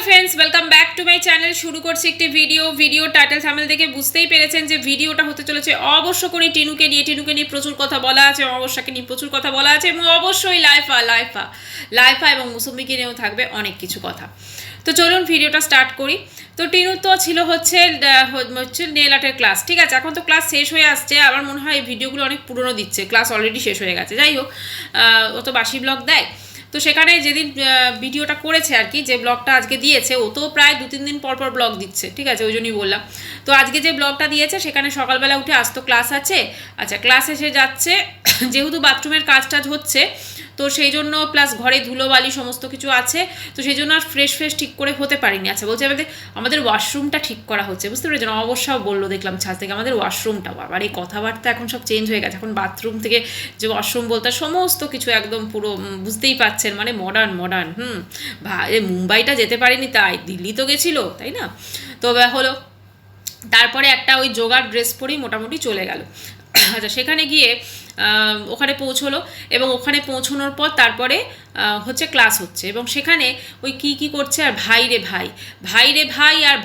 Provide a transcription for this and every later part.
Friends, welcome back to my channel. শুরু করছি একটি ভিডিও টাইটেল থাম্বনেল দেখে বুঝতেই পেরেছেন যে ভিডিওটা হতে চলেছে অবশ্য করে টিনুকে নিয়ে প্রচুর কথা বলা আছে, অবশ্যকে নিয়ে প্রচুর কথা বলা আছে এবং অবশ্যই লাইফা এবং মুসম্বিকে নিয়েও থাকবে অনেক কিছু কথা। তো চলুন ভিডিওটা স্টার্ট করি। তো টিনু তো ছিল হচ্ছে নেল আর্টের ক্লাস, ঠিক আছে। এখন তো ক্লাস শেষ হয়ে আসছে, আমার মনে হয় এই ভিডিওগুলো অনেক পুরনো দিচ্ছে, ক্লাস অলরেডি শেষ হয়ে গেছে। যাই হোক, ও তো বাসি ব্লগ দেয়। তো সেখানে যেদিন ভিডিওটা করেছে আর কি, যে ব্লগটা আজকে দিয়েছে, ও তো প্রায় 2-3 দিন পর ব্লগ দিচ্ছে, ঠিক আছে, ওই জন্যই বললাম। তো আজকে যে ব্লগটা দিয়েছে সেখানে সকালবেলা উঠে আসতো ক্লাস আছে, আচ্ছা ক্লাস এসে যাচ্ছে যেহেতু বাথরুমের কাজ টাজ হচ্ছে, তো সেই জন্য প্লাস ঘরে ধুলোবালি সমস্ত কিছু আছে, তো সেই জন্য আর ফ্রেশ ঠিক করে হতে পারিনি। আচ্ছা বলছে আমাদের ওয়াশরুমটা ঠিক করা হচ্ছে, বুঝতে পেরেছেন, অবশ্যই বললো দেখলাম ছাদ থেকে আমাদের ওয়াশরুমটা। আবার এই কথাবার্তা এখন সব চেঞ্জ হয়ে গেছে, এখন বাথরুম থেকে যে ওয়াশরুম বলতে সমস্ত কিছু একদম পুরো বুঝতেই পাচ্ছেন, মানে মডার্ন ভাই মুম্বাইটা যেতে পারিনি, তাই দিল্লি তো গেছিলো, তাই না। তো হলো, তারপরে একটা ওই যোগার ড্রেস পরেই মোটামুটি চলে গেল। আচ্ছা সেখানে গিয়ে ওখানে পৌঁছলো এবং ওখানে পৌঁছানোর পর তারপরে হচ্ছে ক্লাস হচ্ছে এবং সেখানে ওই কি করছে, আর ভাই রে ভাই আর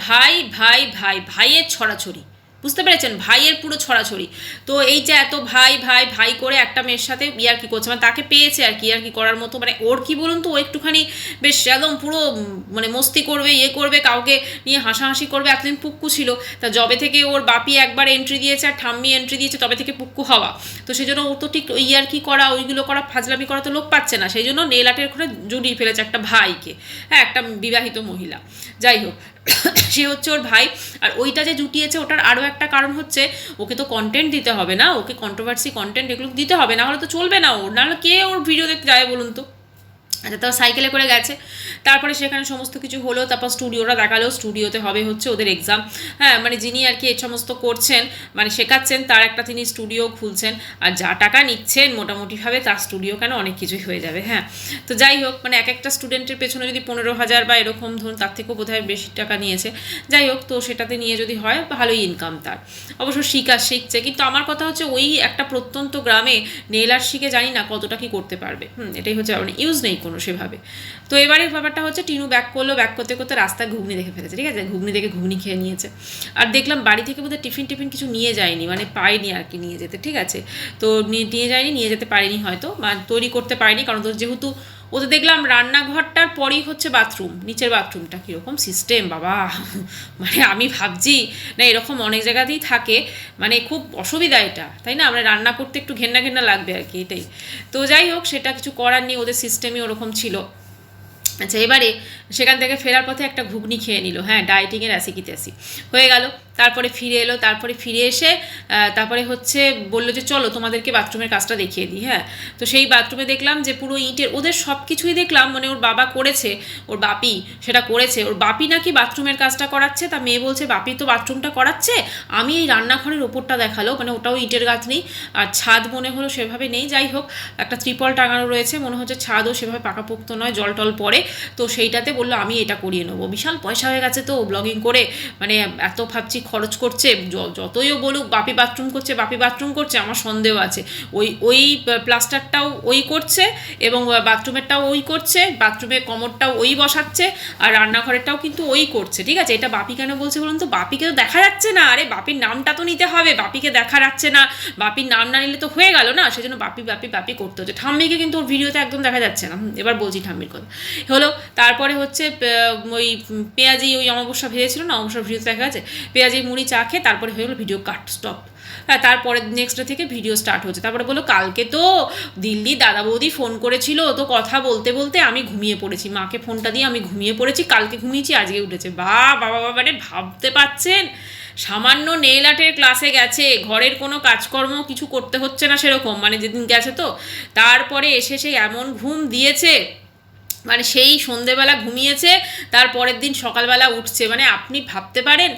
ভাইয়ের ছড়াছড়ি, বুঝতে পেরেছেন, ভাইয়ের পুরো ছড়াছড়ি। তো এই যে এত ভাই করে একটা মেয়ের সাথে ইয়ার কি করছে, মানে তাকে পেয়েছে আর কি করার মতো, মানে ওর কি বলুন তো, ও একটুখানি বেশ একদম পুরো মানে মস্তি করবে, করবে, কাউকে নিয়ে হাসাহাসি করবে। এতদিন পুক্কু ছিল, তা জবে থেকে ওর বাপি একবার এন্ট্রি দিয়েছে আর ঠাম্মি এন্ট্রি দিয়েছে, তবে থেকে পুক্কু হওয়া। তো সেই জন্য ও তো ঠিক ইয়ার কি করা, ওইগুলো করা, ফাজলামি করা তো লোক পাচ্ছে না, সেই জন্য নেল আর্টের করে জড়িয়ে ফেলেছে একটা ভাইকে, হ্যাঁ, একটা বিবাহিত মহিলা। যাই হোক, সে হচ্ছে ওর ভাই। আর ওইটা যে জুটিয়েছে ওটার আরও একটা কারণ হচ্ছে, ওকে তো কন্টেন্ট দিতে হবে না, ওকে কন্ট্রোভার্সি কন্টেন্ট এগুলো দিতে হবে, না হলে তো চলবে না, ওর নাহলে কে ওর ভিডিও দেখতে যায় বলুন তো। আচ্ছা, তাও সাইকেলে করে গেছে, তারপরে সেখানে সমস্ত কিছু হলো, তারপর স্টুডিওটা দেখালো, স্টুডিওতে হবে হচ্ছে ওদের এক্সাম, হ্যাঁ, মানে যিনি আর কি এই সমস্ত করছেন, মানে শেখাচ্ছেন, তার একটা তিনি স্টুডিও খুলছেন, আর যা টাকা নিচ্ছেন মোটামুটিভাবে তার স্টুডিও কেন অনেক কিছুই হয়ে যাবে, হ্যাঁ। তো যাই হোক, মানে এক একটা স্টুডেন্টের পেছনে যদি 15,000 বা এরকম ধরুন, তার থেকেও বোধহয় বেশি টাকা নিয়েছে। যাই হোক, তো সেটাতে নিয়ে যদি হয় ভালোই ইনকাম তার, অবশ্য শিখছে। কিন্তু আমার কথা হচ্ছে, ওই একটা প্রত্যন্ত গ্রামে নেল আর্ট শিখে জানি না কতটা কি করতে পারবে, এটাই হচ্ছে, মানে ইউজ নেই কোনো সেভাবে। তো এবারে ব্যাপারটা হচ্ছে, টিনু ব্যাক করতে করতে রাস্তায় ঘুগনি দেখে ফেলেছে, ঠিক আছে, ঘুগনি খেয়ে নিয়েছে। আর দেখলাম বাড়ি থেকে বোধহয় টিফিন কিছু নিয়ে যায়নি, মানে পায়নি আর কি নিয়ে যেতে, ঠিক আছে। তো নিয়ে যেতে পারেনি হয়তো, বা তৈরি করতে পারেনি, কারণ তো যেহেতু ওদের দেখলাম রান্নাঘরটার পরেই হচ্ছে বাথরুম, নিচের বাথরুমটা কীরকম সিস্টেম বাবা, মানে আমি ভাবছি না, এরকম অনেক জায়গাতেই থাকে, মানে খুব অসুবিধা এটা, তাই না, মানে রান্না করতে একটু ঘেন্না লাগবে আর কি, এটাই। তো যাই হোক, সেটা কিছু করার নেই, ওদের সিস্টেমই ওরকম ছিল। আচ্ছা, এবারে সেখান থেকে ফেরার পথে একটা ঘুগনি খেয়ে নিল, হ্যাঁ, ডায়েটিংয়ের অ্যাসি হয়ে গেল। তারপরে ফিরে এলো, তারপরে ফিরে এসে তারপরে হচ্ছে বললো যে চলো তোমাদেরকে বাথরুমের কাজটা দেখিয়ে দিই, হ্যাঁ। তো সেই বাথরুমে দেখলাম যে পুরো ইটের, ওদের সব কিছুই দেখলাম, মানে ওর বাবা করেছে, ওর বাপি সেটা করেছে, ওর বাপি নাকি বাথরুমের কাজটা করাচ্ছে, তা মেয়ে বলছে বাপি তো বাথরুমটা করাচ্ছে, আমি এই রান্নাঘরের ওপরটা দেখালো, মানে ওটাও ইটের গাঁথনি, আর ছাদ মনে হলো সেভাবে নেই। যাই হোক, একটা ত্রিপল টাঙানো রয়েছে, মনে হচ্ছে ছাদও সেভাবে পাকাপোক্ত নয়, জল টল পড়ে। তো সেইটাতে বললো আমি এটা করিয়ে নেবো, বিশাল পয়সা হয়ে গেছে তো ব্লগিং করে, মানে এত ভাবছি খরচ করছে, যতইও বলুক বাপি বাথরুম করছে, আমার সন্দেহ আছে, ওই প্লাস্টারটাও ওই করছে এবং বাথরুমেরটাও ওই করছে, বাথরুমের কমরটাও ওই বসাচ্ছে, আর রান্নাঘরেরটাও কিন্তু ওই করছে, ঠিক আছে। এটা বাপি কেন বলছে বলুন তো, বাপিকে তো দেখা যাচ্ছে না, আরে বাপির নামটা তো নিতে হবে, বাপিকে দেখা যাচ্ছে না, বাপির নাম না নিলে তো হয়ে গেল না, সেজন্য বাপি করতে হচ্ছে। ঠাম্মিকে কিন্তু ওর ভিডিওতে একদম দেখা যাচ্ছে না, এবার বলছি ঠাম্মির কথা হলো। তারপরে হচ্ছে ওই পেঁয়াজি, ওই অমাবস্যা ভেজেছিল না, অমাবস্যার ভিডিওতে দেখা যাচ্ছে, পেঁয়াজি মুড়ি চা খেয়ে তারপরে হয়ে গেলো ভিডিও কাট স্টপ। হ্যাঁ, তারপরে নেক্সট ডে থেকে ভিডিও স্টার্ট হচ্ছে। তারপরে বলো কালকে তো দিল্লি দাদা বৌদি ফোন করেছিল, তো কথা বলতে আমি ঘুমিয়ে পড়েছি, মাকে ফোনটা দিয়ে আমি ঘুমিয়ে পড়েছি, কালকে ঘুমিয়েছি আজকে উঠেছে, বাবা মানে ভাবতে পারছেন, সামান্য নেল আর্টের ক্লাসে গেছে, ঘরের কোনো কাজকর্ম কিছু করতে হচ্ছে না সেরকম, মানে যেদিন গেছে, তো তারপরে এসে সেই এমন ঘুম দিয়েছে, মানে সেই সন্ধেবেলা ঘুমিয়েছে, তার পরের দিন সকালবেলা উঠছে, মানে আপনি ভাবতে পারেন,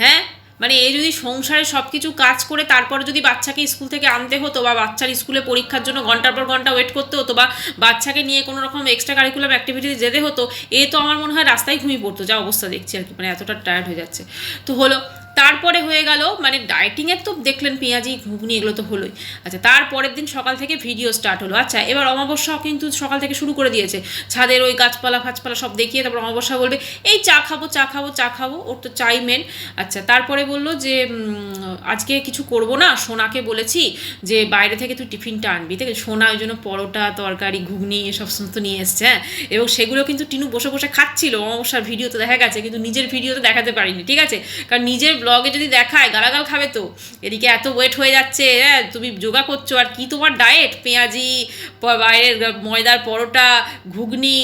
হ্যাঁ, মানে এই যদি সংসারে সব কিছু কাজ করে তারপর যদি বাচ্চাকে স্কুল থেকে আনতে হতো, বা বাচ্চার স্কুলে পরীক্ষার জন্য ঘন্টার পর ঘন্টা ওয়েট করতে হতো, বা বাচ্চাকে নিয়ে কোনো রকম এক্সট্রা কারিকুলাম অ্যাক্টিভিটিতে যেতে হতো, এ তো আমার মনে হয় রাস্তায় ঘুমিয়ে পড়তো, যা অবস্থা দেখছি আর কি, মানে এতটা টায়ার্ড হয়ে যাচ্ছে। তো হলো, তারপরে হয়ে গেল মানে ডায়েটিংয়ের তো দেখলেন পেঁয়াজি ঘুগনি এগুলো তো হলোই। আচ্ছা, তারপরের দিন সকাল থেকে ভিডিও স্টার্ট হলো। আচ্ছা, এবার অমাবস্যাও কিন্তু সকাল থেকে শুরু করে দিয়েছে, ছাদের ওই গাছপালা ফাছপালা সব দেখিয়ে তারপর অমাবস্যা বলবে এই চা খাবো চা খাবো চা খাবো, ওর তো চাই মেন। আচ্ছা, তারপরে বললো যে আজকে কিছু করব না, সোনাকে বলেছি যে বাইরে থেকে তুই টিফিনটা আনবি, ঠিক আছে? সোনা ওই জন্য পরোটা তরকারি ঘুগনি এসব সমস্ত নিয়ে এসছে, হ্যাঁ। এবং সেগুলো কিন্তু টিনু বসে বসে খাচ্ছিল, অমাবস্যার ভিডিও তো দেখা গেছে, কিন্তু নিজের ভিডিও তো দেখাতে পারিনি, ঠিক আছে? কারণ নিজের ব্লগে যদি দেখায় গালাগাল খাবে তো। এদিকে এত ওয়েট হয়ে যাচ্ছে, হ্যাঁ, তুমি যোগা করছো আর কি তোমার ডায়েট, পেঁয়াজি, বাইরের ময়দার পরোটা, ঘুগনি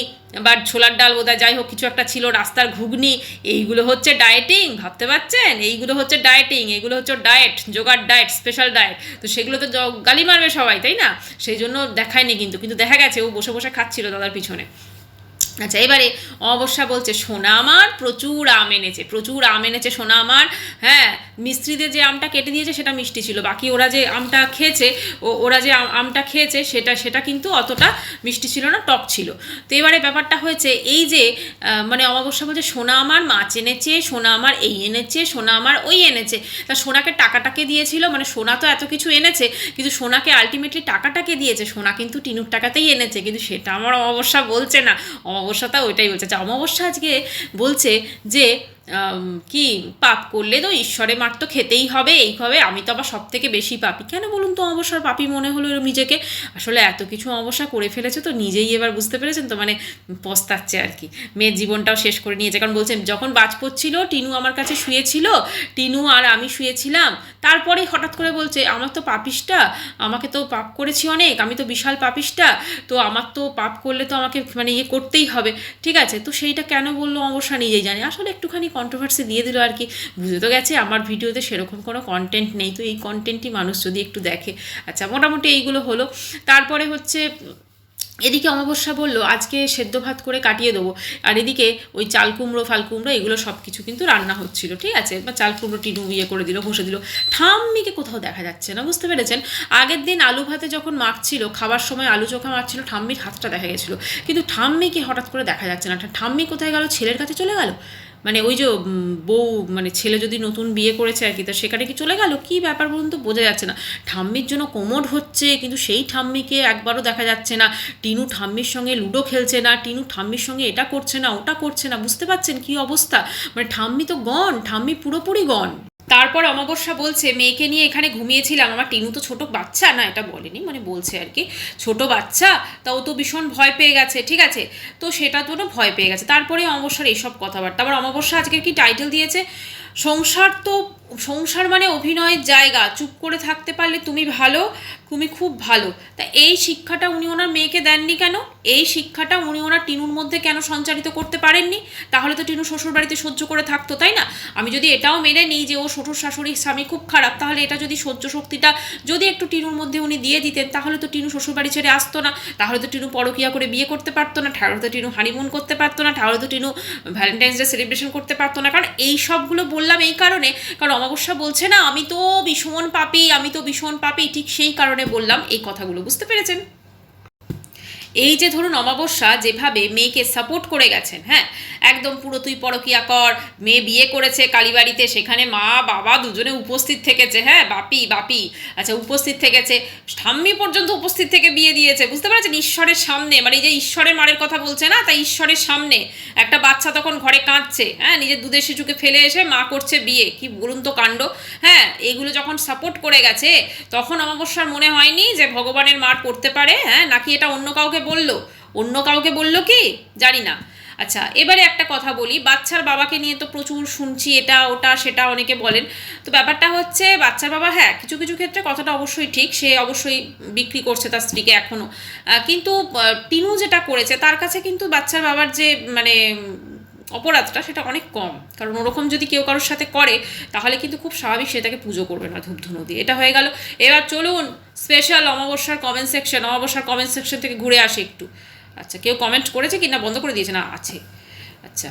বা ছোলার ডাল বোধহয়, যাই হোক কিছু একটা ছিল, রাস্তার ঘুগনি, এইগুলো হচ্ছে ডায়েটিং, ভাবতে পারছেন? এইগুলো হচ্ছে ডায়েটিং, এগুলো হচ্ছে ডায়েট, যোগার ডায়েট, স্পেশাল ডায়েট। তো সেগুলো তো গালি মারবে সবাই, তাই না? সেই জন্য দেখায়নি, কিন্তু দেখা গেছে ও বসে বসে খাচ্ছিল দাদার পিছনে। আচ্ছা, এবারে অমাবস্যা বলছে সোনা আমার প্রচুর আম এনেছে, প্রচুর আম এনেছে সোনা আমার, হ্যাঁ। মিস্ত্রিদের যে আমটা কেটে দিয়েছে সেটা মিষ্টি ছিল, বাকি ওরা যে আমটা খেয়েছে, ওরা যে আমটা খেয়েছে সেটা কিন্তু অতটা মিষ্টি ছিল না, টক ছিল। তো এবারে ব্যাপারটা হয়েছে এই যে মানে অমাবস্যা বলছে সোনা আমার মাছ এনেছে, সোনা আমার এই এনেছে, সোনা আমার ওই এনেছে। তা সোনাকে টাকাটাকে দিয়েছিল, মানে সোনা তো এত কিছু এনেছে, কিন্তু সোনাকে আলটিমেটলি টাকাটাকে দিয়েছে, সোনা কিন্তু টিনুর টাকাতেই এনেছে, কিন্তু সেটা আমার অমাবস্যা বলছে না। অমাবস্যাটা ওইটাই বলছে। আচ্ছা, অমাবস্যা আজকে বলছে যে কি পাপ করলে তো ঈশ্বরে মার তো খেতেই হবে, এই হবে, আমি তো আবার সব থেকে বেশি পাপী। কেন বলুন তো অমাবস্যার পাপী মনে হলো নিজেকে? আসলে এত কিছু অমাবস্যা করে ফেলেছে তো নিজেই এবার বুঝতে পেরেছেন তো, মানে পস্তাচ্ছে আর কি, মেয়ের জীবনটাও শেষ করে নিয়েছে। কারণ বলছেন যখন বাজ পড়ছিল টিনু আমার কাছে শুয়েছিল, টিনু আর আমি শুয়েছিলাম, তারপরে হঠাৎ করে বলছে আমার তো পাপিষ্টা, আমাকে তো পাপ করেছি অনেক, আমি তো বিশাল পাপিষ্টা, তো আমার তো পাপ করলে তো আমাকে মানে ইয়ে করতেই হবে, ঠিক আছে? তো সেইটা কেন বললো অবশ্য নিজেই জানি। আসলে একটুখানি কন্ট্রোভার্সি দিয়ে দিল আর কি, বুঝে তো গেছে আমার ভিডিওতে সেরকম কোনো কন্টেন্ট নেই, তো এই কন্টেন্টই মানুষ যদি একটু দেখে। আচ্ছা, মোটামুটি এইগুলো হলো। তারপরে হচ্ছে এদিকে অমাবস্যা বললো আজকে সেদ্ধ ভাত করে কাটিয়ে দেবো, আর এদিকে ওই চাল কুমড়ো ফাল কুমড়ো এগুলো সব কিছু কিন্তু রান্না হচ্ছিল, ঠিক আছে? বা চাল কুমড়ো টিনু ইয়ে করে দিল, ঘষে দিল। ঠাম্মিকে কোথাও দেখা যাচ্ছে না, বুঝতে পেরেছেন? আগের দিন আলু ভাতে যখন মাখছিল, খাবার সময় আলু চোখা মাখছিল, ঠাম্মির হাতটা দেখা গেছিলো, কিন্তু ঠাম্মিকে হঠাৎ করে দেখা যাচ্ছে না। ঠাম্মি কোথায় গেল? ছেলের কাছে চলে গেল, মানে ওই যে বউ, মানে ছেলে যদি নতুন বিয়ে করেছে আর কি, তো সেখানে কি চলে গেল, কি ব্যাপার বলুন তো, বোঝা যাচ্ছে না। ঠাম্মির জন্য কোমর হচ্ছে, কিন্তু সেই ঠাম্মিকে একবারও দেখা যাচ্ছে না। টিনু ঠাম্মির সঙ্গে লুডো খেলছে না, টিনু ঠাম্মির সঙ্গে এটা করছে না ওটা করছে না, বুঝতে পারছেন কি অবস্থা? মানে ঠাম্মি তো গন, ঠাম্মি পুরোপুরি গন। তারপর অমাবস্যা বলছে মেয়েকে নিয়ে এখানে ঘুমিয়েছিলাম, আমার টিনু তো ছোট বাচ্চা, না এটা বলেনি, মানে বলছে আর কি, ছোট বাচ্চা, তা ও তো ভীষণ ভয় পেয়ে গেছে, ঠিক আছে? তো সেটা তো না ভয় পেয়ে গেছে। তারপরে অমাবস্যার এইসব কথাবার্তা। আবার অমাবস্যা আজকের কি টাইটেল দিয়েছে, সংসার তো, সংসার মানে অভিনয়ের জায়গা, চুপ করে থাকতে পারলে তুমি ভালো, তুমি খুব ভালো। তা এই শিক্ষাটা উনি ওনার মেয়েকে দেননি কেন? এই শিক্ষাটা উনি ওনার টিনুর মধ্যে কেন সঞ্চারিত করতে পারেননি? তাহলে তো টিনু শ্বশুর বাড়িতে সহ্য করে থাকতো, তাই না? আমি যদি এটাও মেনে নিই যে ও শ্বশুর শাশুড়ির স্বামী খুব খারাপ, তাহলে এটা যদি সহ্য শক্তিটা যদি একটু টিনুর মধ্যে উনি দিয়ে দিতেন, তাহলে তো টিনু শ্বশুর বাড়ি ছেড়ে আসতো না, তাহলে তো টিনু পরকিয়া করে বিয়ে করতে পারতো না, তাহলে তো টিনু হানিমুন করতে পারতো না, তাহলে তো টিনু ভ্যালেন্টাইন্স ডে সেলিব্রেশন করতে পারতো না। কারণ এই সবগুলো বললাম এই কারণে, কারণ অমাবস্যা বলছে না আমি তো ভীষণ পাপী, আমি তো ভীষণ পাপী, ঠিক সেই কারণে বললাম এই কথাগুলো, বুঝতে পেরেছেন? এই যে ধরুন অমাবস্যা যেভাবে মেয়েকে সাপোর্ট করে গেছেন, হ্যাঁ, একদম পুরো তুই পরকিয়া কর, মেয়ে বিয়ে করেছে কালীবাড়িতে, সেখানে মা বাবা দুজনে উপস্থিত থেকেছে, হ্যাঁ, বাপি বাপি, আচ্ছা উপস্থিত থেকেছে, ঠাম্মি পর্যন্ত উপস্থিত থেকে বিয়ে দিয়েছে, বুঝতে পারছেন? ঈশ্বরের সামনে, মানে এই যে ঈশ্বরের মারের কথা বলছে না, তাই ঈশ্বরের সামনে একটা বাচ্চা তখন ঘরে কাঁদছে, হ্যাঁ, নিজের দুধের শিশুকে ফেলে এসে মা করছে বিয়ে, কি বলুন তো কাণ্ড, হ্যাঁ। এগুলো যখন সাপোর্ট করে গেছে, তখন অমাবস্যার মনে হয়নি যে ভগবানের মার পড়তে পারে, হ্যাঁ, নাকি এটা অন্য কাউকে বললো, অন্য কাউকে বললো কি জানি না। আচ্ছা, এবারে একটা কথা বলি, বাচ্চার বাবাকে নিয়ে তো প্রচুর শুনছি, এটা ওটা সেটা অনেকে বলেন। তো ব্যাপারটা হচ্ছে বাচ্চার বাবা, হ্যাঁ, কিছু কিছু ক্ষেত্রে কথাটা অবশ্যই ঠিক, সে অবশ্যই বিক্রি করছে তার স্ত্রীকে এখনও, কিন্তু টিনু যেটা করেছে তার কাছে কিন্তু বাচ্চার বাবার যে মানে অপরাধটা সেটা অনেক কম। কারণ ওরকম যদি কেউ কারোর সাথে করে তাহলে কিন্তু খুব স্বাভাবিক সে তাকে পুজো করবে না ধূপধুনো দিয়ে। এটা হয়ে গেল। এবার চলুন স্পেশাল অমাবস্যার কমেন্ট সেকশন, অমাবস্যার কমেন্ট সেকশন থেকে ঘুরে আসে একটু। আচ্ছা, কেউ কমেন্ট করেছে কি না বন্ধ করে দিয়েছে? না, আছে। আচ্ছা,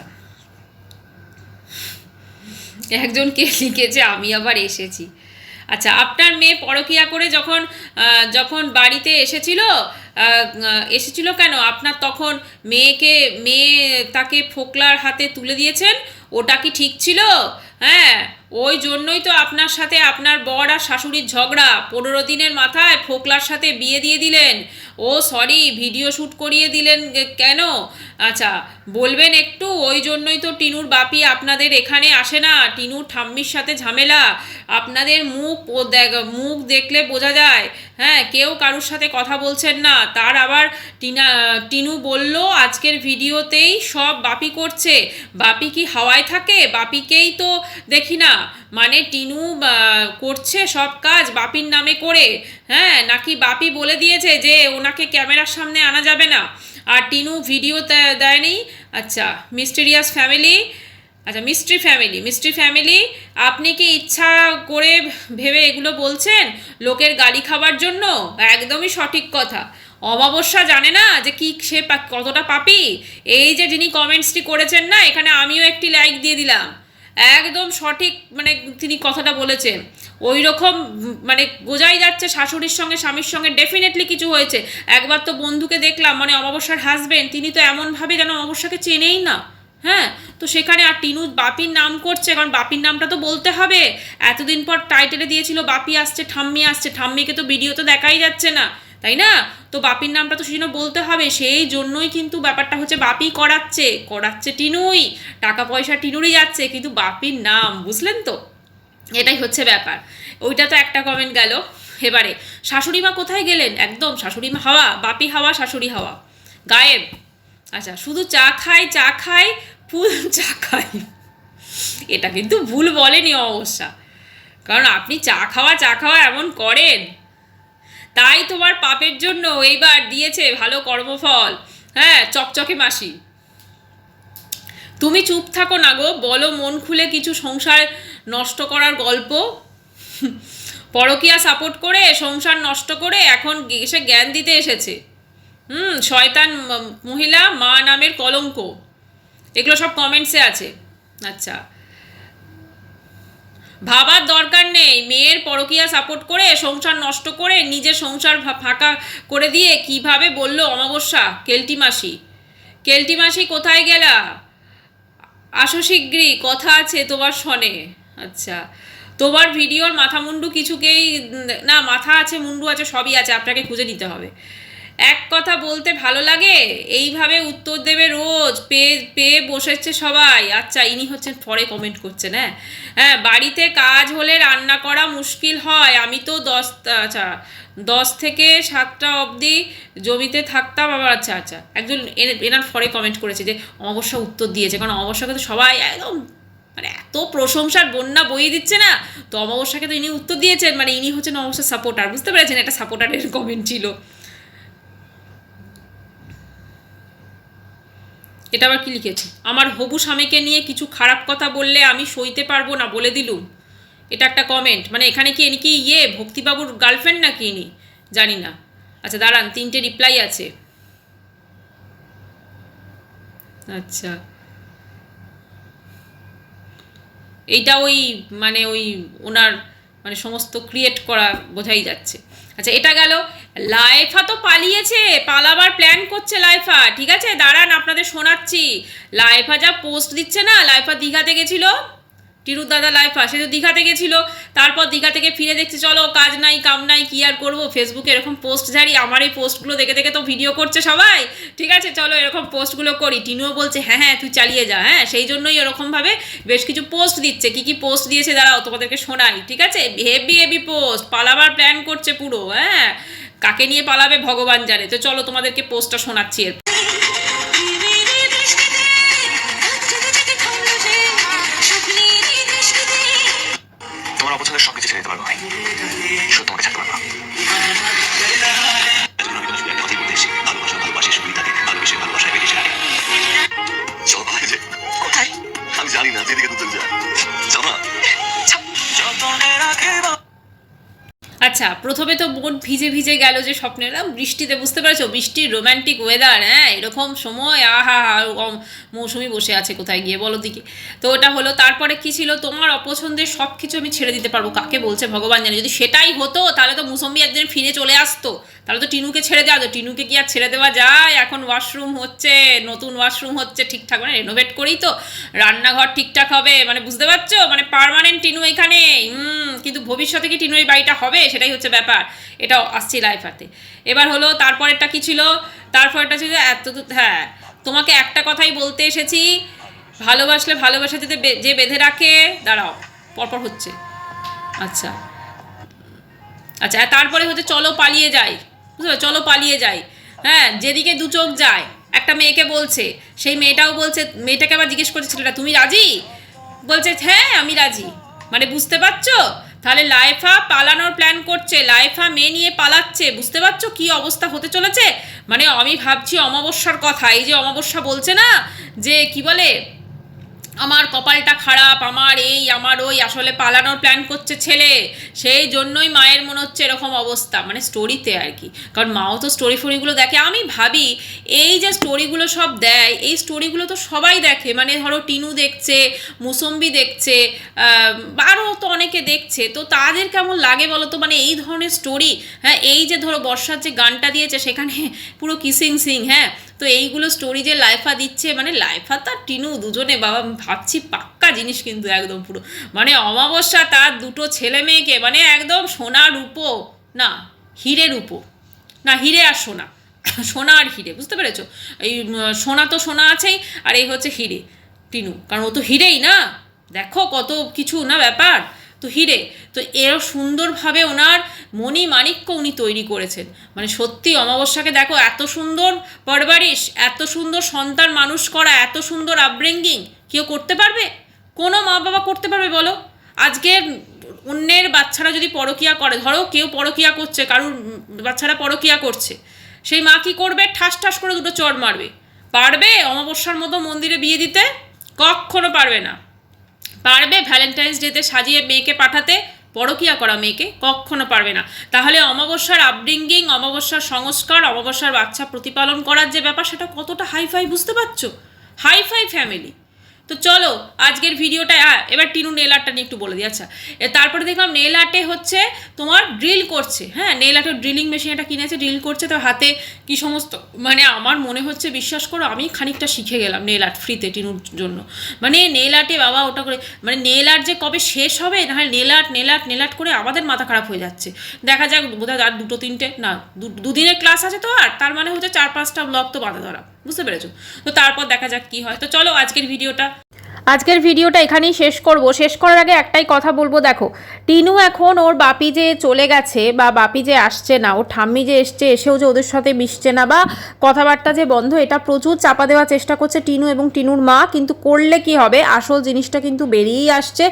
একজনকে লিখেছে আমি আবার এসেছি। আচ্ছা, আপনার মেয়ে পরকিয়া করে যখন যখন বাড়িতে এসেছিল কেন আপনার, তখন মেয়ে তাকে ফোকলার হাতে তুলে দিয়েছেন, ওটা কি ঠিক ছিল? হ্যাঁ, ওই জন্যই তো আপনার সাথে আপনার বর আর শাশুড়ির ঝগড়া। 15 দিনের মাথায় ফোকলার সাথে বিয়ে দিয়ে দিলেন। ও সরি, ভিডিও শ্যুট করিয়ে দিলেন কেন? আচ্ছা বলবেন একটু। ওই জন্যই তো টিনুর বাপি আপনাদের এখানে আসে না। টিনুর ঠাম্মির সাথে ঝামেলা। আপনাদের মুখ দেখলে বোঝা যায়। হ্যাঁ, কেউ কারুর সাথে কথা বলছেন না। তার আবার টিনু বলল আজকের ভিডিওতেই সব বাপি করছে। বাপি কি হাওয়ায় থাকে? বাপিকেই তো দেখি না। মানে টিনু করছে সব কাজ বাপির নামে করে। হ্যাঁ, নাকি বাপি বলে দিয়েছে যে ওনাকে ক্যামেরার সামনে আনা যাবে না, আর টিনু ভিডিও দেয়নি? আচ্ছা, মিস্টেরিয়াস ফ্যামিলি, আচ্ছা মিস্ট্রি ফ্যামিলি, আপনি কি ইচ্ছা করে ভেবে এগুলো বলছেন লোকের গালি খাবার জন্য? একদমই সঠিক কথা। অমাবস্যা জানে না যে কি সে কতটা পাপী? এই যে যিনি কমেন্টসটি করেছেন না, এখানে আমিও একটি লাইক দিয়ে দিলাম। একদম সঠিক, মানে তিনি কথাটা বলেছেন ওই রকম। মানে বোঝাই যাচ্ছে শাশুড়ির সঙ্গে স্বামীর সঙ্গে ডেফিনেটলি কিছু হয়েছে। একবার তো বন্ধুকে দেখলাম, মানে অমাবস্যার হাজবেন্ড, তিনি তো এমনভাবে যেন অমাবস্যাকে চেনেই না। হ্যাঁ, তো সেখানে আর টিনু বাপির নাম করছে, কারণ বাপির নামটা তো বলতে হবে। এতদিন পর টাইটেলে দিয়েছিল বাপি আসছে, ঠাম্মি আসছে, ঠাম্মিকে তো ভিডিও তো দেখাই যাচ্ছে না, তাই না? তো বাপির নামটা তো সেজন্য বলতে হবে। সেই জন্যই কিন্তু ব্যাপারটা হচ্ছে বাপি করাচ্ছে টিনুই, টাকা পয়সা টিনুরই যাচ্ছে, কিন্তু বাপির নাম, বুঝলেন তো? এটাই হচ্ছে ব্যাপার। ওইটা তো একটা কমেন্ট গেল। এবারে শাশুড়ি মা কোথায় গেলেন? একদম শাশুড়ি মা হাওয়া, বাপি হাওয়া, শাশুড়ি হাওয়া, গায়েব। আচ্ছা, শুধু চা খাই ফুল চা খাই, এটা কিন্তু ভুল বলেনি অবশ্যা, কারণ আপনি চা খাওয়া এমন করেন, তাই তোমার পাপের জন্য এইবার দিয়েছে ভালো কর্মফল। হ্যাঁ, চকচকে মাসি। তুমি চুপ থাকো না গো, বলো মন খুলে কিছু সংসার নষ্ট করার গল্প। পরকীয়া সাপোর্ট করে সংসার নষ্ট করে এখন এসে জ্ঞান দিতে এসেছে। শয়তান মহিলা, মা নামের কলঙ্ক, এগুলো সব কমেন্টসে আছে। আচ্ছা, ভাবার দরকার নেই। মেয়ের পরকীয়া সাপোর্ট করে সংসার নষ্ট করে নিজের সংসার ফাঁকা করে দিয়ে কিভাবে বললো অমাবস্যা। কেলটি মাসি কোথায় গেলা? আসো শিগগিরই, কথা আছে তোমার শনে। আচ্ছা, তোমার ভিডিওর মাথা মুন্ডু কিছুকেই না, মাথা আছে মুন্ডু আছে সবই আছে, আপনাকে খুঁজে নিতে হবে। এক কথা বলতে ভালো লাগে, এইভাবে উত্তর দেবে রোজ, পেয়ে বসেছে সবাই। আচ্ছা, ইনি হচ্ছেন পরে কমেন্ট করছেন। হ্যাঁ, বাড়িতে কাজ হলে রান্না করা মুশকিল হয়। আমি তো 10 থেকে 7টা অবধি জমিতে থাকতাম আবার। আচ্ছা, একজন এনার পরে কমেন্ট করেছে যে অমাবস্যা উত্তর দিয়েছে, কারণ অমাবস্যাকে তো সবাই একদম মানে এত প্রশংসার বন্যা বইয়ে দিচ্ছে না, তো অমাবস্যাকে তো ইনি উত্তর দিয়েছেন, মানে ইনি হচ্ছেন অমাবস্যার সাপোর্টার, বুঝতে পেরেছেন? একটা সাপোর্টারের কমেন্ট ছিল এটা। আবার কি লিখেছে? আমার হবু স্বামীকে নিয়ে কিছু খারাপ কথা বললে আমি সইতে পারবো না, বলে দিলুম। এটা একটা কমেন্ট। মানে এখানে কি ইনি কি ভক্তিবাবুর গার্লফ্রেন্ড নাকি ইনি? জানি না। আচ্ছা দাঁড়ান, 3টে রিপ্লাই আছে। আচ্ছা, এইটা মানে ওনার মানে সমস্ত ক্রিয়েট করা বোঝাই যাচ্ছে। আচ্ছা, এটা গেল। লাইফা তো পালিয়েছে, পালাবার প্ল্যান করছে লাইফা। ঠিক আছে, দাঁড়ান আপনাদের শোনাচ্ছি। লাইফা যা পোস্ট দিচ্ছে না, লাইফা দীঘাতে গেছিল, টিরুর দাদা লাইফা, সে তো দীঘাতে গেছিল, তারপর দীঘা থেকে ফিরে দেখছি চলো কাজ নাই কাম নাই, কি আর করবো, ফেসবুকে এরকম পোস্ট ঝাড়ি। আমার এই পোস্টগুলো দেখে দেখে তো ভিডিও করছে সবাই। ঠিক আছে, চলো এরকম পোস্টগুলো করি। টিনুও বলছে হ্যাঁ তুই চালিয়ে যা। হ্যাঁ, সেই জন্যই এরকমভাবে বেশ কিছু পোস্ট দিচ্ছে। কি পোস্ট দিয়েছে দাঁড়াও তোমাদেরকে শোনাই। ঠিক আছে, হেভি পোস্ট, পালাবার প্ল্যান করছে পুরো। হ্যাঁ, কাকে নিয়ে পালাবে ভগবান জানে। তো চলো তোমাদেরকে পোস্টটা শোনাচ্ছি। পছন্দের সবকিছু ছেড়ে দিতে পারবো ভাই, শুধু তোমাকে ছাড়তে পারবো। আমি জানি না যেদিকে তুই যা। আচ্ছা, প্রথমে তো মন ভিজে ভিজে গেল যে স্বপ্নের বৃষ্টিতে, বুঝতে পেরেছো, বৃষ্টির রোম্যান্টিক ওয়েদার, হ্যাঁ এরকম সময় আহা মৌসুমি বসে আছে কোথায় গিয়ে বলো দিকে। তো ওটা হলো, তারপরে কি ছিল, তোমার অপছন্দের সব কিছু আমি ছেড়ে দিতে পারবো, কাকে বলছে ভগবান জানে। যদি সেটাই হতো তাহলে তো মুসম্বি একদিন ফিরে চলে আসতো, তাহলে তো টিনুকে ছেড়ে দেওয়া, টিনুকে কি আর ছেড়ে দেওয়া যায়? এখন ওয়াশরুম হচ্ছে, নতুন ওয়াশরুম হচ্ছে ঠিকঠাক, মানে রেনোভেট করেই তো রান্নাঘর ঠিকঠাক হবে, মানে বুঝতে পারছো, মানে পার্মানেন্ট টিনু এখানে। কিন্তু ভবিষ্যতে কি টিনু এই বাড়িটা হবে, সেটাই হচ্ছে ব্যাপার। এটাও আসছে লাইফাতে। এবার হলো তারপরেরটা কি ছিল, তারপরেরটা ছিল হ্যাঁ তোমাকে একটা কথাই বলতে এসেছি, ভালোবাসলে ভালোবাসা যদি যে বেঁধে রাখে, দাঁড়াও পরপর হচ্ছে। আচ্ছা আচ্ছা, তারপরে হচ্ছে চলো পালিয়ে যাই, বুঝতে পারছো, চলো পালিয়ে যাই। হ্যাঁ, যেদিকে দু চোখ যায়, একটা মেয়েকে বলছে, সেই মেয়েটাও বলছে, মেয়েটাকে আবার জিজ্ঞেস করছে ছেলেটা, তুমি রাজি? বলছে হ্যাঁ আমি রাজি। মানে বুঝতে পারছো, তাহলে লাইফা পালানোর প্ল্যান করছে, লাইফা মেয়ে নিয়ে পালাচ্ছে, বুঝতে পারছো কি অবস্থা হতে চলেছে। মানে আমি ভাবছি অমাবস্যার কথা, এই যে অমাবস্যা বলছে না যে কি বলে আমার কপালটা খারাপ, আমার এই আমার ওই, আসলে পালানোর প্ল্যান করছে ছেলে, সেই জন্যই মায়ের মনে হচ্ছে এরকম অবস্থা, মানে স্টোরিতে আর কি। কারণ মাও তো স্টোরি ফোরিগুলো দেখে। আমি ভাবি এই যে স্টোরিগুলো সব দেয়, এই স্টোরিগুলো তো সবাই দেখে, মানে ধরো টিনু দেখছে, মুসম্বি দেখছে, আরও তো অনেকে দেখছে, তো তাদের কেমন লাগে বলো তো, মানে এই ধরনের স্টোরি। হ্যাঁ, এই যে ধরো বর্ষার যে গানটা দিয়েছে সেখানে পুরো কিসিং সিং, হ্যাঁ, তো এইগুলো স্টোরি যে লাইফা দিচ্ছে, মানে লাইফা তার টিনু দুজনে বাবা ভাবছি পাক্কা জিনিস কিন্তু একদম পুরো, মানে অমাবস্যা তার দুটো ছেলে মেয়েকে মানে একদম সোনা রূপো, না হিরে রূপো, না হিরে আর সোনা, সোনা আর হিরে, বুঝতে পেরেছো। এই সোনা তো সোনা আছেই, আর এই হচ্ছে হিরে টিনু, কারণ ও তো হিরেই না, দেখো কত কিছু না ব্যাপার, তো হিরে। তো এর সুন্দরভাবে ওনার মণি মাণিক্য উনি তৈরি করেছেন, মানে সত্যি অমাবস্যাকে দেখো এত সুন্দর পরবারিশ, এত সুন্দর সন্তান মানুষ করা, এত সুন্দর আপব্রিঙ্গিং কেউ করতে পারবে? কোনো মা বাবা করতে পারবে বলো? আজকে অন্যের বাচ্চারা যদি পরকিয়া করে, ধরো কেউ পরকিয়া করছে, কারুর বাচ্চারা পরকিয়া করছে, সেই মা কি করবে? ঠাস ঠাস করে দুটো চড় মারবে। পারবে অমাবস্যার মতো মন্দিরে বিয়ে দিতে? কখনো পারবে না। পারবে ভ্যালেন্টাইন্স ডেতে সাজিয়ে মেয়েকে পাঠাতে, পরকিয়া করা মেয়েকে? কখনো পারবে না। তাহলে অমাবস্যার আপব্রিঙ্গিং, অমাবস্যার সংস্কার, অমাবস্যার বাচ্চা প্রতিপালন করার যে ব্যাপার, সেটা কতটা হাইফাই, বুঝতে পারছো? Hi-fi family. তো চলো আজকের ভিডিওটা, এবার টিনু নেল আর্টটা নিয়ে একটু বলে দিই। আচ্ছা, তারপরে দেখলাম নেল আর্টে হচ্ছে তোমার ড্রিল করছে, হ্যাঁ নেল আর্টের ড্রিলিং মেশিন একটা কিনেছে, ড্রিল করছে, তো হাতে কি সমস্ত, মানে আমার মনে হচ্ছে বিশ্বাস করো আমি খানিকটা শিখে গেলাম নেল আর্ট ফ্রিতে টিনুর জন্য। মানে নেল আর্টে বাবা ওটা করে, মানে নেল আর্ট যে কবে শেষ হবে, নাহলে nail art nail art nail art করে আমাদের মাথা খারাপ হয়ে যাচ্ছে। দেখা যাক বোধহয় আর দুটো তিনটে না, দুদিনের ক্লাস আছে তো, আর তার মানে হচ্ছে 4-5টা ব্লগ তো বাঁধা ধরা, বুঝতে পেরেছো। তো তারপর দেখা যাক কি হয়। তো চলো আজকের ভিডিওটা এখানেই শেষ করব। শেষ করার আগে একটাই কথা বলবো, দেখো টিনু এখন ওর বাপি যে চলে গেছে, বা বাপি যে আসছে না, ওর ঠাম্মি যে এসছে, এসেও যে ওদের সাথে মিশছে না, বা কথাবার্তা যে বন্ধ, এটা প্রচুর চাপা দেওয়ার চেষ্টা করছে টিনু এবং টিনুর মা। কিন্তু করলে কি হবে, আসল জিনিসটা কিন্তু বেরিয়েই আসছে।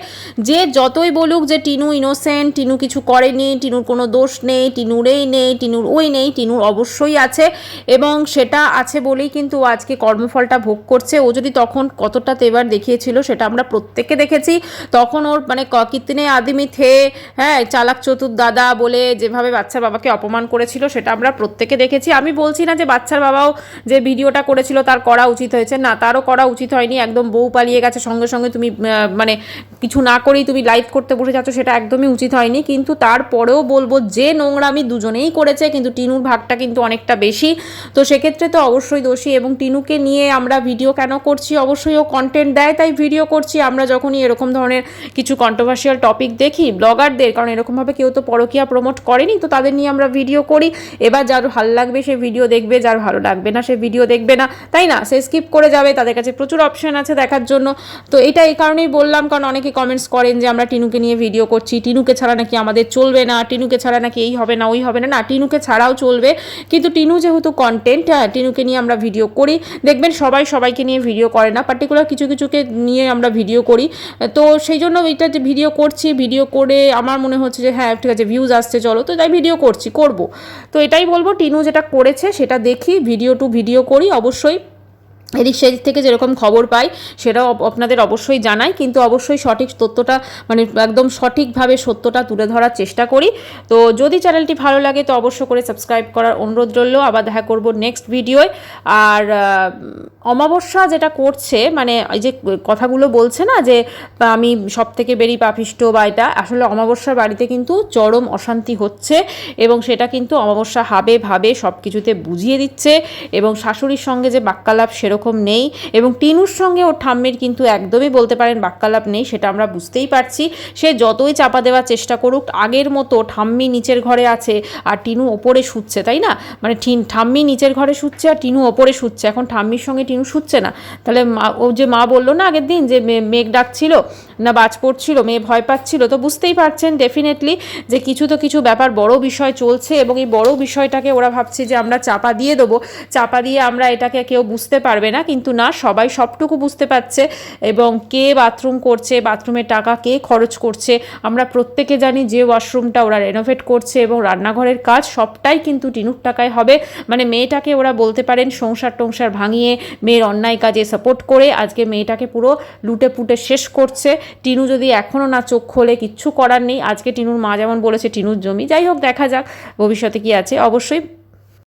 যে যতই বলুক যে টিনু ইনোসেন্ট, টিনু কিছু করেনি, টিনুর কোনো দোষ নেই, টিনুর এই নেই, টিনুর ওই নেই, টিনুর অবশ্যই আছে, এবং সেটা আছে বলেই কিন্তু ও আজকে কর্মফলটা ভোগ করছে। ও যদি তখন কতটা তেবার দেখিয়েছিল সেটা আমরা প্রত্যেকে দেখেছি। তখন ওর মানে কিতনে আদিমি থে, হ্যাঁ চালাক চতুর দাদা বলে যেভাবে বাচ্চার বাবাকে অপমান করেছিল সেটা আমরা প্রত্যেকে দেখেছি। আমি বলছি না যে বাচ্চার বাবাও যে ভিডিওটা করেছিল তার করা উচিত হয়েছে, না তারও করা উচিত হয়নি। একদম বউ পালিয়ে গেছে, সঙ্গে সঙ্গে তুমি মানে কিছু না করেই তুমি লাইভ করতে বসে যাচ্ছ, সেটা একদমই উচিত হয়নি। কিন্তু তারপরেও বলবো যে নোংরামি দুজনেই করেছে, কিন্তু টিনুর ভাগটা কিন্তু অনেকটা বেশি। তো সেক্ষেত্রে তো অবশ্যই দোষী। এবং টিনুকে নিয়ে আমরা ভিডিও কেন করছি, অবশ্যই ও কন্টেন্ট দেয় তাই ভিডিও করছি। আমরা যখনই এরকম ধরনের কিছু কন্ট্রোভার্সিয়াল টপিক দেখি ব্লগারদের, কারণ এরকমভাবে কেউ তো পরকীয়া প্রমোট করেনি, তো তাদের নিয়ে আমরা ভিডিও করি। এবার যার ভালো লাগবে সে ভিডিও দেখবে, যার ভালো লাগবে না সে ভিডিও দেখবে না, তাই না? সে স্কিপ করে যাবে, তাদের কাছে প্রচুর অপশন আছে দেখার জন্য। তো এটা এই কারণেই বললাম, কারণ অনেকে কমেন্টস করেন যে আমরা টিনুকে নিয়ে ভিডিও করছি, টিনুকে ছাড়া নাকি আমাদের চলবে না, টিনুকে ছাড়া নাকি এই হবে না ওই হবে না। না, টিনুকে ছাড়াও চলবে, কিন্তু টিনু যেহেতু কন্টেন্ট, টিনুকে নিয়ে আমরা ভিডিও করি। দেখবেন সবাই সবাইকে নিয়ে ভিডিও করে না, পার্টিকুলার কিছু কিছুকে নিয়ে আমরা ভিডিও করি। তো সেই জন্য এটা যে ভিডিও করছি, ভিডিও করে আমার মনে হচ্ছে যে হ্যাঁ ঠিক আছে ভিউজ আসছে, চলো তো তাই ভিডিও করব। তো এটাই বলবো, টিনু যেটা করেছে সেটা দেখি, ভিডিও টু ভিডিও করি অবশ্যই। এদিক সেদিক থেকে যেরকম খবর পাই সেটাও আপনাদের অবশ্যই জানাই, কিন্তু অবশ্যই সঠিক তথ্যটা মানে একদম সঠিকভাবে সত্যটা তুলে ধরার চেষ্টা করি। তো যদি চ্যানেলটি ভালো লাগে তো অবশ্য করে সাবস্ক্রাইব করার অনুরোধ রইল। আবার দেখা করব নেক্সট ভিডিওয়। আর অমাবস্যা যেটা করছে মানে এই যে কথাগুলো বলছে না যে আমি সব থেকে বেরি পাপিষ্ট বা এটা, আসলে অমাবস্যার বাড়িতে কিন্তু চরম অশান্তি হচ্ছে এবং সেটা কিন্তু অমাবস্যা হাবে ভাবে সব কিছুতে বুঝিয়ে দিচ্ছে। এবং শাশুড়ির সঙ্গে যে বাক্যালাপ সেরকম নেই, এবং টিনুর সঙ্গে ওর ঠাম্মির কিন্তু একদমই বলতে পারেন বাক্যালাপ নেই, সেটা আমরা বুঝতেই পারছি। সে যতই চাপা দেওয়ার চেষ্টা করুক, আগের মতো ঠাম্মি নিচের ঘরে আছে আর টিনু ওপরে শুচ্ছে, তাই না? মানে ঠাম্মি নিচের ঘরে শুচ্ছে আর টিনু ওপরে শুচ্ছে, এখন ঠাম্মির সঙ্গে টিনু শুচ্ছে না। তাহলে ও যে মা বললো না আগের দিন যে মেঘ ডাকছিল না বাজ পড়ছিল, মেয়ে ভয় পাচ্ছিল, তো বুঝতেই পারছেন ডেফিনেটলি যে কিছু তো কিছু ব্যাপার বড় বিষয় চলছে, এবং এই বড় বিষয়টাকে ওরা ভাবছে যে আমরা চাপা দিয়ে দেবো, চাপা দিয়ে আমরা এটাকে কেউ বুঝতে পারবে না, কিন্তু না, সবাই সবটুকু বুঝতে পারছে। এবং কে বাথরুম করছে, বাথরুমের টাকা কে খরচ করছে, আমরা প্রত্যেকে জানি যে ওয়াশরুমটা ওরা রেনোভেট করছে এবং রান্নাঘরের কাজ সবটাই কিন্তু টিনুর টাকায় হবে। মানে মেয়েটাকে ওরা বলতে পারেন সংসার টংসার ভাঙিয়ে মেয়ের অন্যায় কাজে সাপোর্ট করে আজকে মেয়েটাকে পুরো লুটে পুটে শেষ করছে। টিনু যদি এখনও না চোখ খোলে কিচ্ছু করার নেই। আজকে টিনুর মা যেমন বলেছে টিনুর জমি, যাই হোক দেখা যাক ভবিষ্যতে কি আছে। অবশ্যই